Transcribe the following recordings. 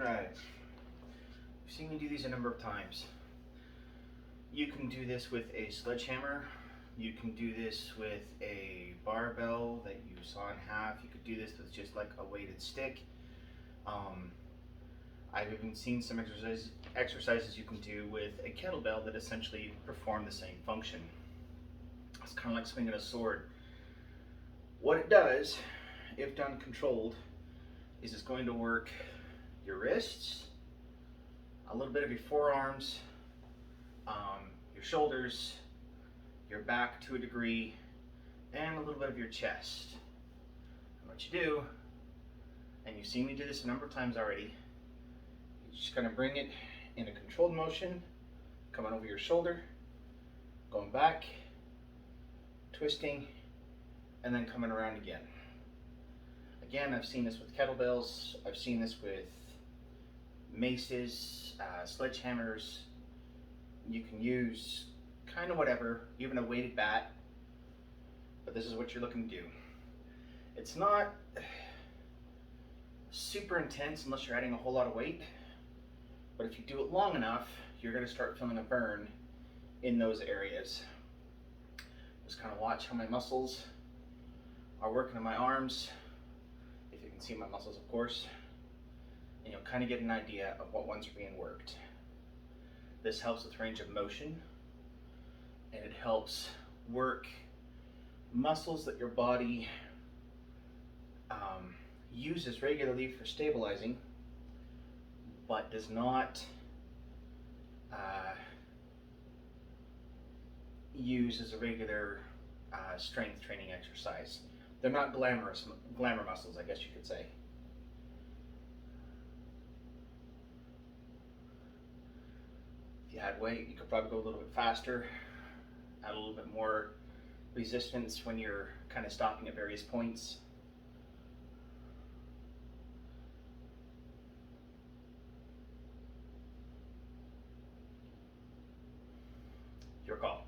Alright, you've seen me do these a number of times. You can do this with a sledgehammer. You can do this with a barbell that you saw in half. You could do this with just like a weighted stick. I've even seen some exercises you can do with a kettlebell that essentially perform the same function. It's kind of like swinging a sword. What it does, if done controlled, is it's going to work your wrists, a little bit of your forearms, your shoulders, your back to a degree, and a little bit of your chest. And what you do, and you've seen me do this a number of times already, you're just going to bring it in a controlled motion, coming over your shoulder, going back, twisting, and then coming around again. Again, I've seen this with kettlebells, I've seen this with maces, sledgehammers. You can use kind of whatever, even a weighted bat, but this is what you're looking to do. It's not super intense unless you're adding a whole lot of weight, but if you do it long enough, you're going to start feeling a burn in those areas. Just kind of watch how my muscles are working in my arms, if you can see my muscles, of course, and you'll kind of get an idea of what ones are being worked. This helps with range of motion, and it helps work muscles that your body uses regularly for stabilizing, but does not use as a regular strength training exercise. They're not glamour muscles, I guess you could say. If you had weight, you could probably go a little bit faster, add a little bit more resistance when you're kind of stopping at various points. Your call.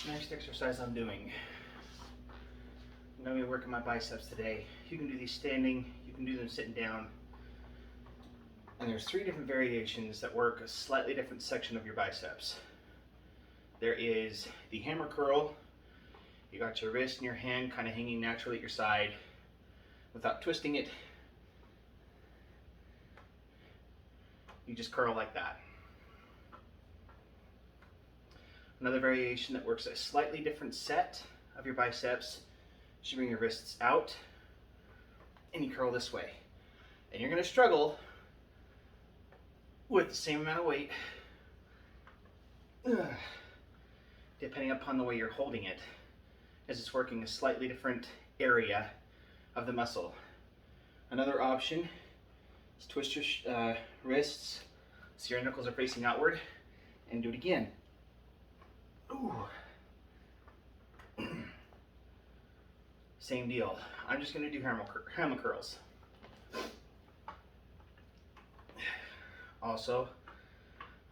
Next exercise I'm doing, I'm going to be working my biceps today. You can do these standing, you can do them sitting down, and there's 3 different variations that work a slightly different section of your biceps. There is the hammer curl. You got your wrist and your hand kind of hanging naturally at your side without twisting it. You just curl like that. Another variation that works a slightly different set of your biceps is you bring your wrists out and you curl this way. And you're going to struggle with the same amount of weight depending upon the way you're holding it, as it's working a slightly different area of the muscle. Another option is twist your wrists so your knuckles are facing outward, and do it again. Ooh. Same deal. I'm just going to do hammer curls. Also,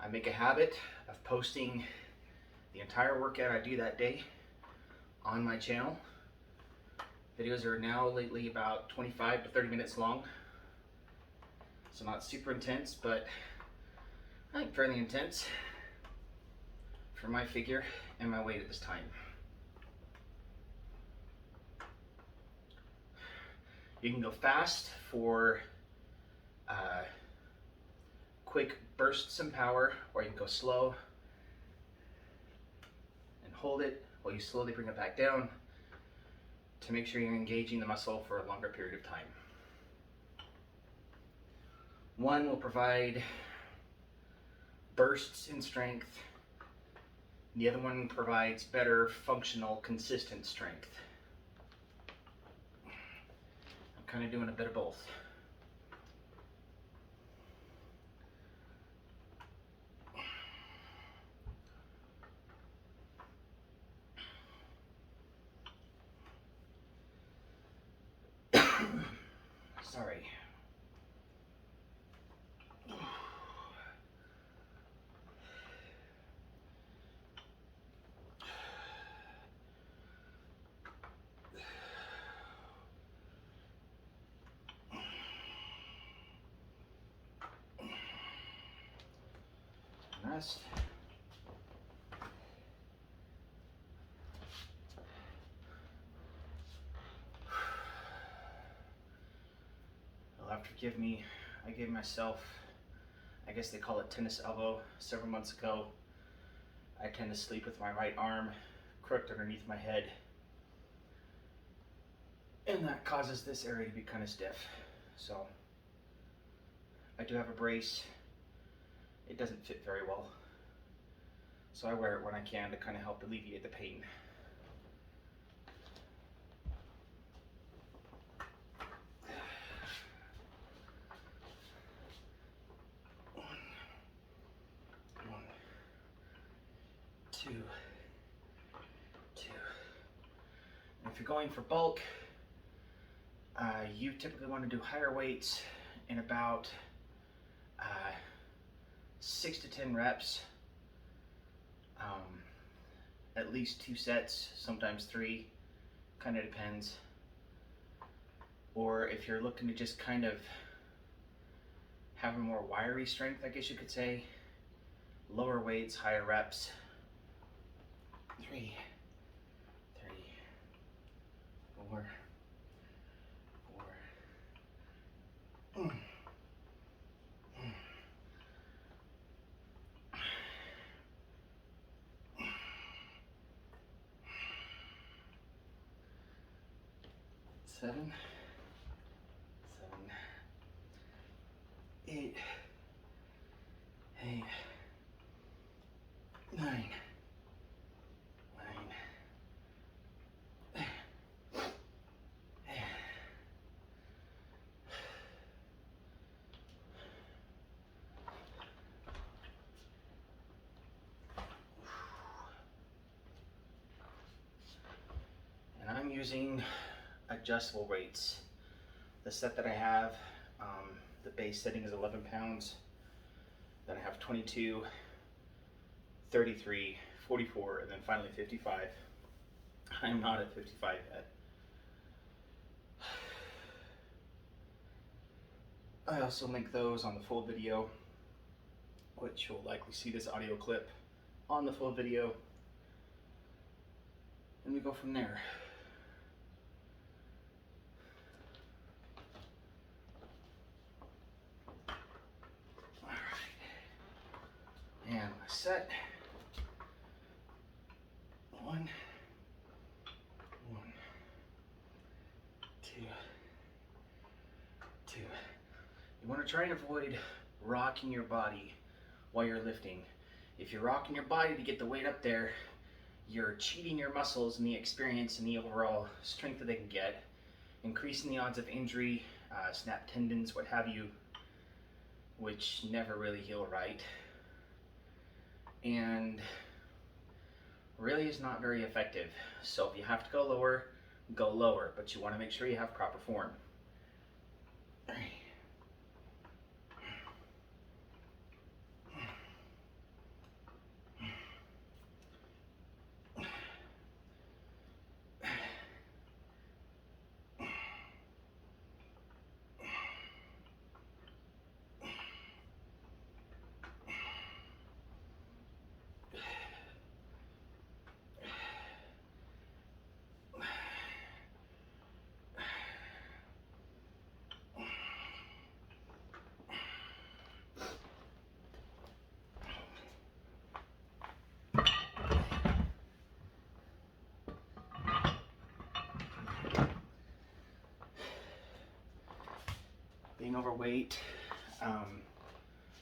I make a habit of posting the entire workout I do that day on my channel. Videos are now lately about 25 to 30 minutes long. So not super intense, but I think fairly intense for my figure and my weight at this time. You can go fast for quick bursts of power, or you can go slow and hold it while you slowly bring it back down to make sure you're engaging the muscle for a longer period of time. One will provide bursts in strength. The other one provides better functional, consistent strength. I'm kind of doing a bit of both. Sorry. Rest. You'll have to forgive me. I gave myself, I guess they call it tennis elbow, several months ago. I tend to sleep with my right arm crooked underneath my head, and that causes this area to be kind of stiff. So I do have a brace. It doesn't fit very well, so I wear it when I can to kind of help alleviate the pain. One, two. And if you're going for bulk, you typically want to do higher weights in about 6 to 10 reps, at least 2 sets, sometimes 3, kind of depends. Or if you're looking to just kind of have a more wiry strength, I guess you could say, lower weights, higher reps. 3, 4, 4. 7, 8, 9. And I'm using adjustable weights. The set that I have, the base setting is 11 pounds. Then I have 22, 33, 44, and then finally 55. I'm not at 55 yet. I also link those on the full video, which you'll likely see this audio clip on the full video. And we go from there. And my set. 1, 2, 2. You want to try and avoid rocking your body while you're lifting. If you're rocking your body to get the weight up there, you're cheating your muscles in the experience and the overall strength that they can get, increasing the odds of injury, snap tendons, what have you, which never really heal right, and really is not very effective. So if you have to go lower, but you want to make sure you have proper form. Being overweight,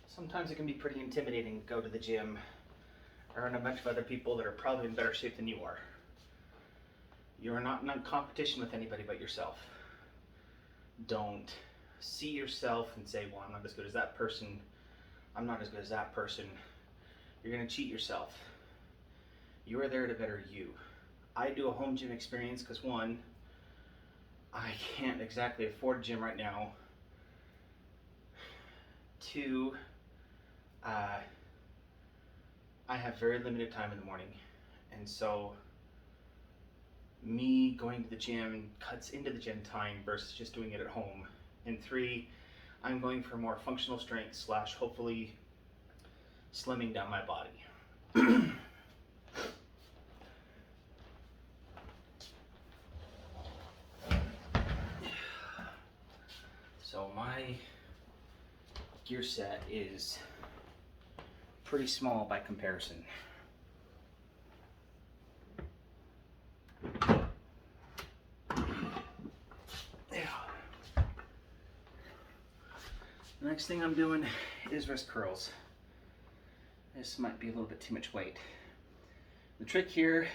sometimes it can be pretty intimidating to go to the gym around a bunch of other people that are probably in better shape than you are. You are not in competition with anybody but yourself. Don't see yourself and say, well, I'm not as good as that person. I'm not as good as that person. You're going to cheat yourself. You are there to better you. I do a home gym experience because, one, I can't exactly afford a gym right now. Two, I have very limited time in the morning, and so me going to the gym cuts into the gym time versus just doing it at home. And three, I'm going for more functional strength / hopefully slimming down my body. So my gear set is pretty small by comparison. The next thing I'm doing is wrist curls. This might be a little bit too much weight. The trick here,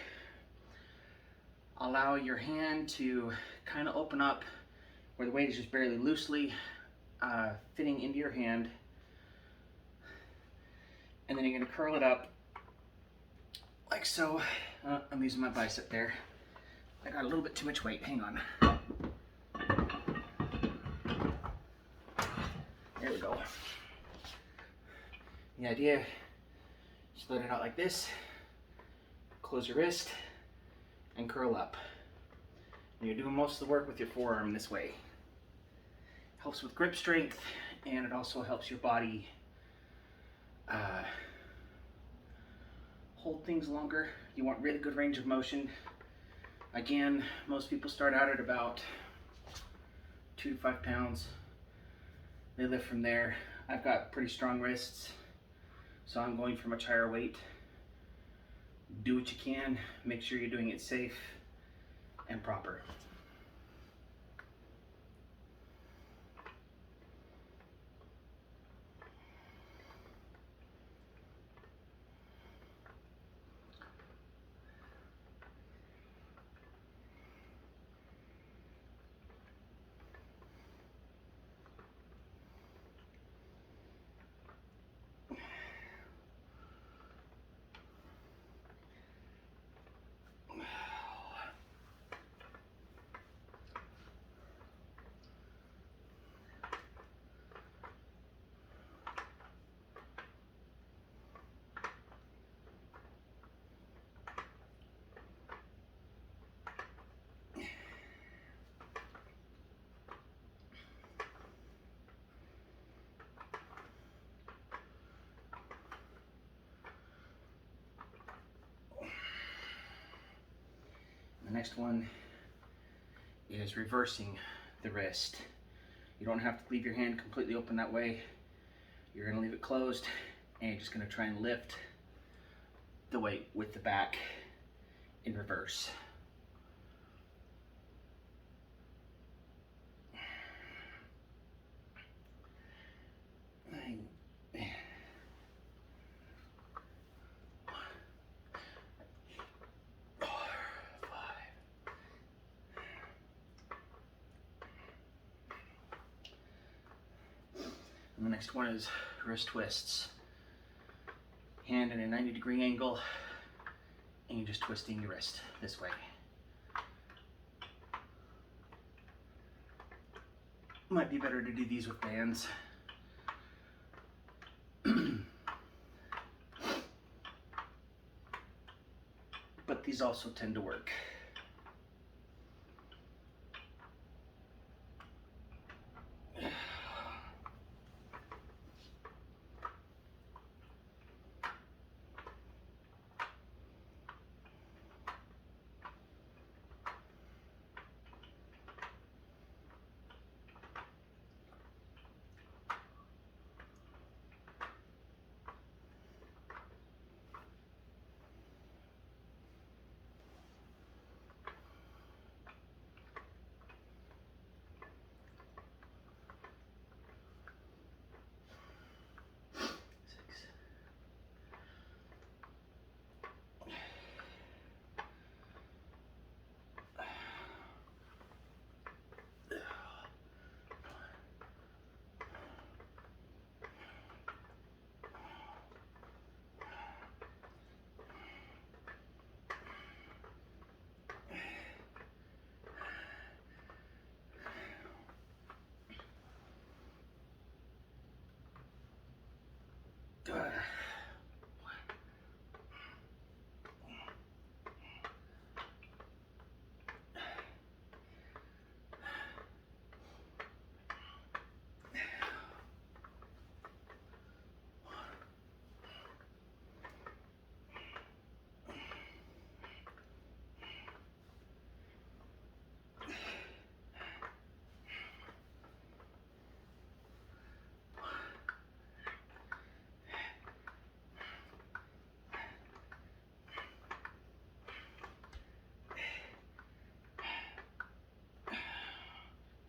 allow your hand to kind of open up where the weight is just barely loosely fitting into your hand, and then you're going to curl it up like so. I'm using my bicep there. I got a little bit too much weight, hang on. There we go. The idea, just let it out like this, close your wrist, and curl up. And you're doing most of the work with your forearm this way. Helps with grip strength, and it also helps your body hold things longer. You want really good range of motion. Again, most people start out at about 2 to 5 pounds. They lift from there. I've got pretty strong wrists, so I'm going for much higher weight. Do what you can. Make sure you're doing it safe and proper. The next one is reversing the wrist. You don't have to leave your hand completely open that way. You're going to leave it closed, and you're just going to try and lift the weight with the back in reverse. And the next one is wrist twists. Hand in a 90-degree angle, and you're just twisting your wrist this way. Might be better to do these with bands. But these also tend to work.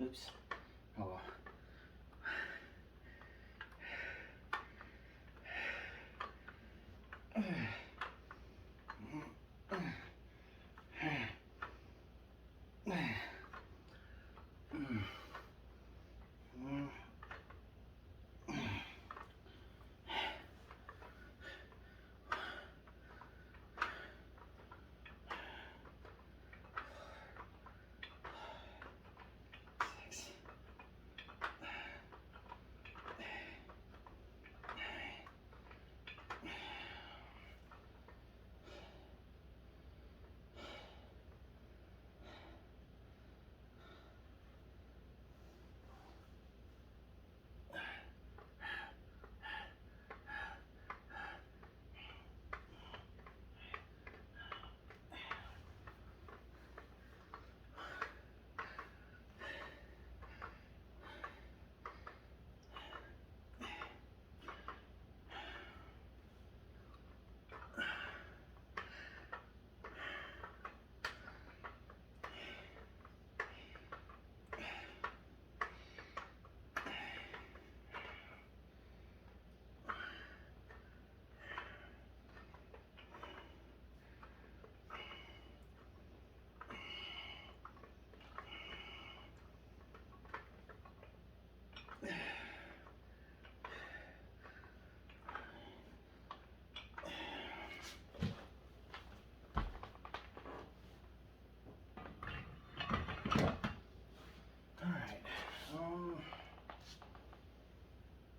Oops. Oh.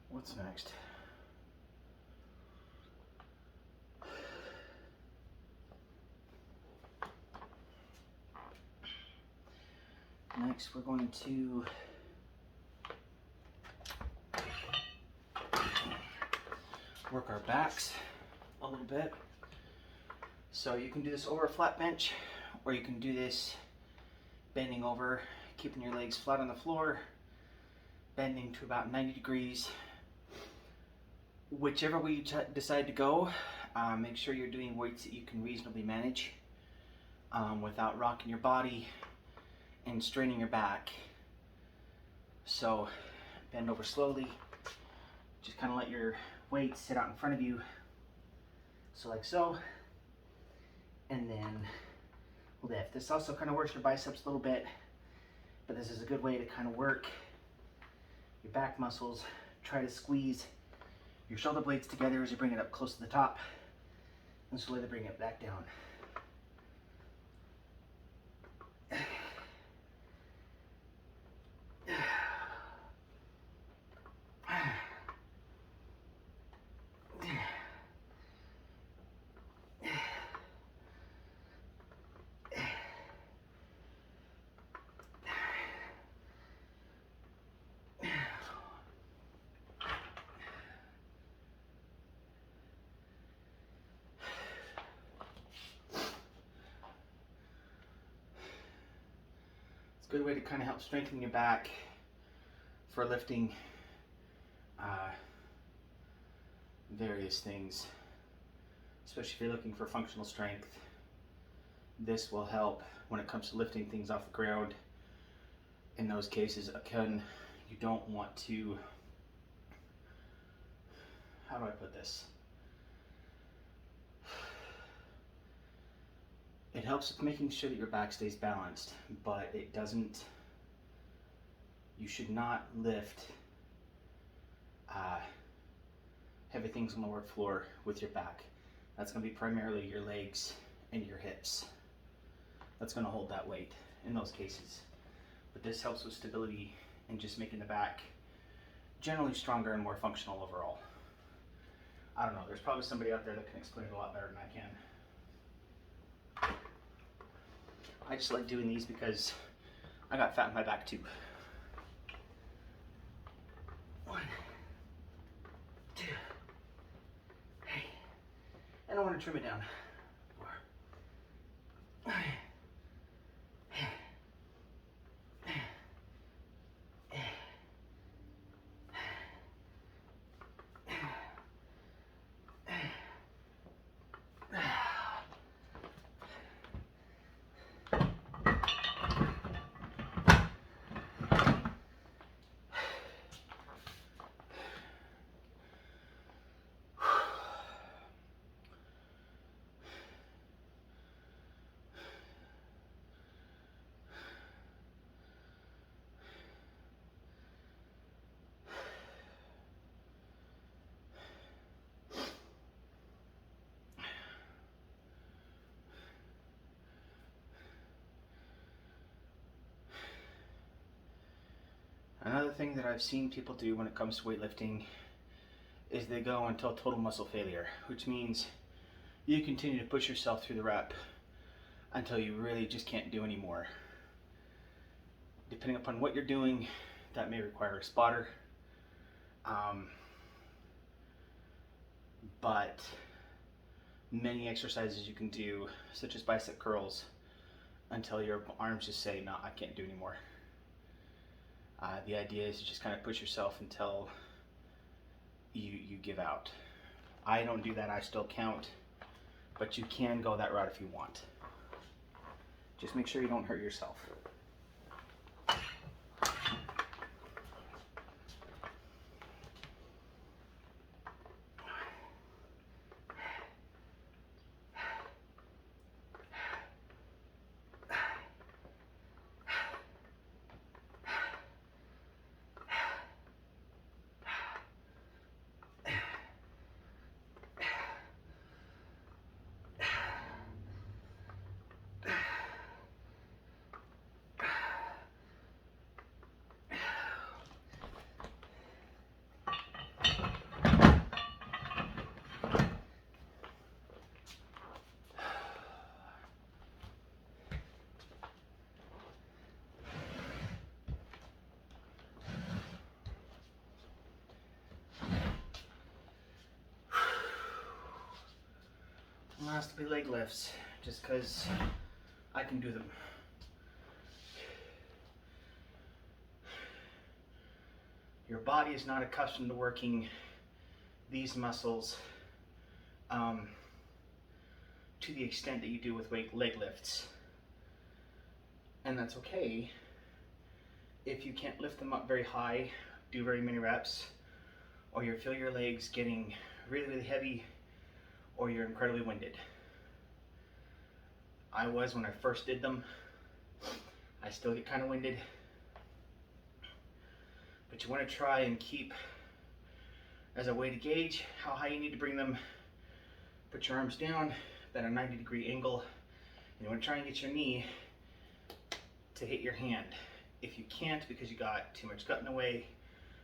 What's next? Next, we're going to work our backs a little bit. So you can do this over a flat bench, or you can do this bending over, keeping your legs flat on the floor, bending to about 90 degrees. Whichever way you decide to go, make sure you're doing weights that you can reasonably manage without rocking your body and straining your back. So bend over slowly, just kind of let your weight sit out in front of you, so like so, and then lift. This also kind of works your biceps a little bit, but this is a good way to kind of work your back muscles, try to squeeze your shoulder blades together as you bring it up close to the top, and slowly bring it back down. It's a good way to kind of help strengthen your back for lifting various things, especially if you're looking for functional strength. This will help when it comes to lifting things off the ground. In those cases, again, you don't want to, how do I put this? It helps with making sure that your back stays balanced, but it doesn't, you should not lift heavy things on the work floor with your back. That's going to be primarily your legs and your hips. That's going to hold that weight in those cases. But this helps with stability and just making the back generally stronger and more functional overall. I don't know, there's probably somebody out there that can explain it a lot better than I can. I just like doing these because I got fat in my back too. 1, 2, hey, and I want to trim it down. 4, Another thing that I've seen people do when it comes to weightlifting is they go until total muscle failure, which means you continue to push yourself through the rep until you really just can't do anymore. Depending upon what you're doing, that may require a spotter. But many exercises you can do, such as bicep curls, until your arms just say, no, I can't do anymore. The idea is to just kind of push yourself until you give out. I don't do that, I still count, but you can go that route if you want. Just make sure you don't hurt yourself. Has to be leg lifts, just because I can do them. Your body is not accustomed to working these muscles to the extent that you do with leg lifts. And that's okay if you can't lift them up very high, do very many reps, or you feel your legs getting really, really heavy, or you're incredibly winded. I was when I first did them. I still get kind of winded. But you want to try and keep as a way to gauge how high you need to bring them. Put your arms down at a 90-degree angle. You want to try and get your knee to hit your hand. If you can't because you got too much gut in the way,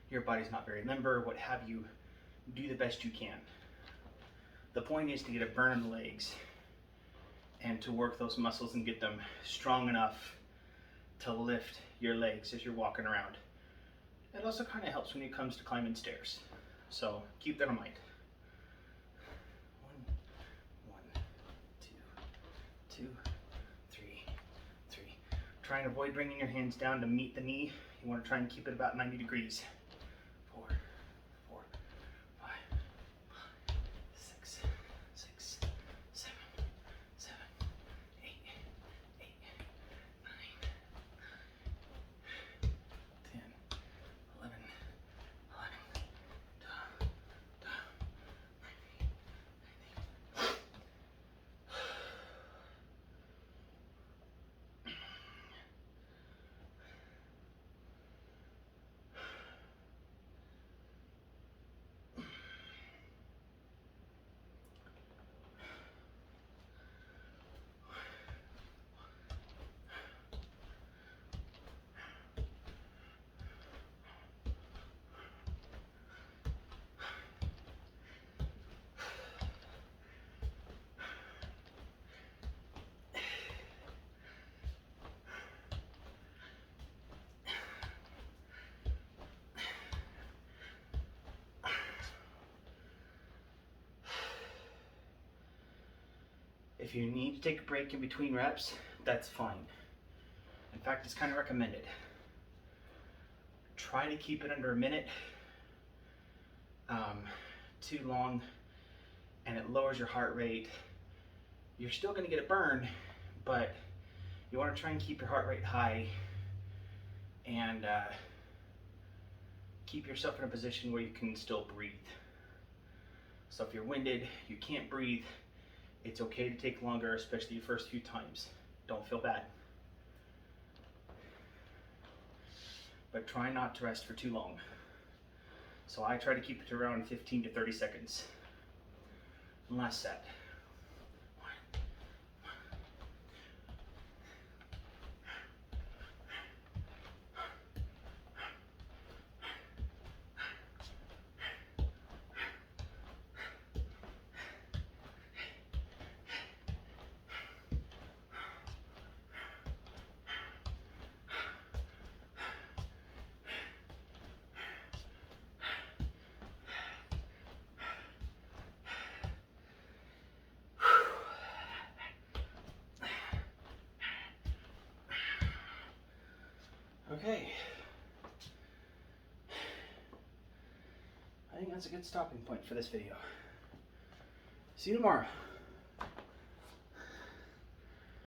your body's not very limber, what have you, do the best you can. The point is to get a burn in the legs and to work those muscles and get them strong enough to lift your legs as you're walking around. It also kind of helps when it comes to climbing stairs. So keep that in mind. One, two, three. Try and avoid bringing your hands down to meet the knee. You want to try and keep it about 90 degrees. 4, 5, 6, 7, 8, 9, 10, 11, If you need to take a break in between reps, that's fine. In fact, it's kind of recommended. Try to keep it under a minute. Too long and it lowers your heart rate. You're still going to get a burn, but you want to try and keep your heart rate high and keep yourself in a position where you can still breathe. So if you're winded, you can't breathe, it's okay to take longer, especially the first few times. Don't feel bad. But try not to rest for too long. So I try to keep it to around 15 to 30 seconds. And last set. Okay. I think that's a good stopping point for this video. See you tomorrow.